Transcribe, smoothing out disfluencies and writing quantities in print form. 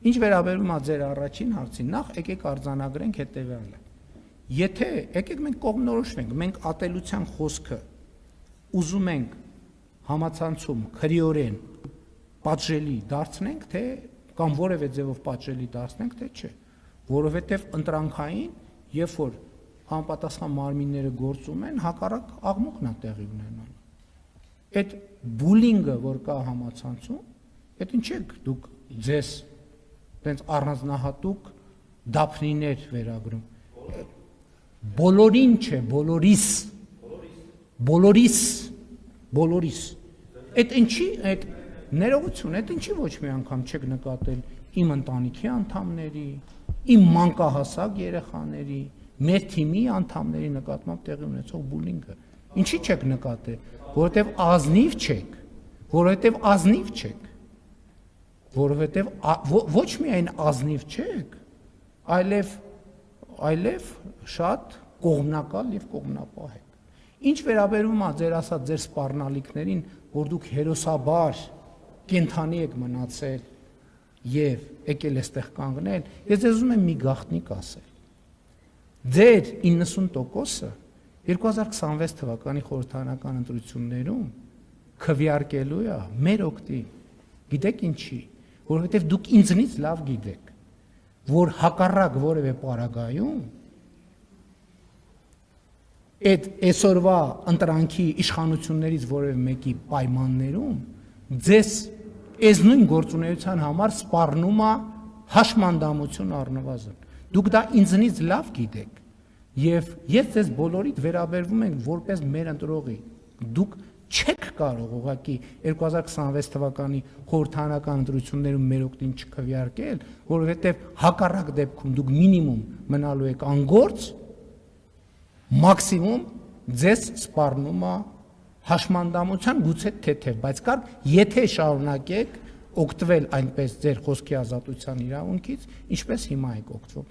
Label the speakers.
Speaker 1: Ինչ վերաբերում է ձեր առաջին հարցին, նախ եկեք արձանագրենք հետևյալը։ Եթե եկեք մենք կողմնորոշվենք, մենք ատելության խոսքը ուզում ենք համացանցում քրեորեն պատժելի դարձնենք, թե կամ որևէ ձևով պատժելի դարձնենք, թե չէ, որովհետև ընտրանքային, երբ որ անպատասխան մարմինները գործում են, հակառակ աղմուկն է տեղի ունենալու։ Այդ բուլինգը, որ կա համացանցում, այդ ինչ եք դուք ձեզ տենց առանձնահատուկ դափնիներ վերագրում։ Բոլորին չէ, բոլորիս։ Այդ ինչի, այդ ներողություն, այդ ինչի ոչ մի անգամ չեք նկատել իմ ընտանիքի անդամների, իմ մանկահասակ երեխաների, մեր թիմի անդամների նկատմամբ տեղի ունեցող բուլինգը։ Ինչի չեք նկատել, որովհետև ազնիվ չեք, որովհետև ոչ միայն ազնիվ չեք, այլև շատ կողմնակալ եւ կողմնապահ եք։ Ինչ վերաբերում է ձեր ասած ձեր սպառնալիքներին, որ դուք հերոսաբար կենթանի եք մնացել եւ եկել էստեղ կանգնել, ես ձեզ ուզում եմ մի գաղտնիք ասել։ Ձեր 90%-ը 2026 թվականի խորհրդարանական ընտրություններում քվեարկելու է մեր օգտին։ Գիտեք ինչի, որովհետև դուք ինձնից լավ գիտեք, որ հակառակ որևէ պարագայում այդ այսօրվա ընտրանքի իշխանություններից որևէ մեկի պայմաններում ձեզ այս նույն գործունեության համար սպառնում է հաշմանդամություն առնվազն։ Դուք դա ինձնից լավ գիտեք եւ ես ձեզ բոլորիդ վերաբերվում եմ որպես մեր ընտրողի։ Դուք չեք կարող ուղղակի 2026 թվականի խորհրդարանական ընտրություններում մեր օգտին չքվեարկել, որովհետեւ հակառակ դեպքում դուք մինիմում մնալու եք անգործ, մաքսիմում ձեզ սպառնում է հաշմանդամության գուցե թեթև, բայց կար, եթե շարունակեք օգտվել այնպես ձեր խոսքի ազատության իրավունքից, ինչպես հիմա եք օգտվում։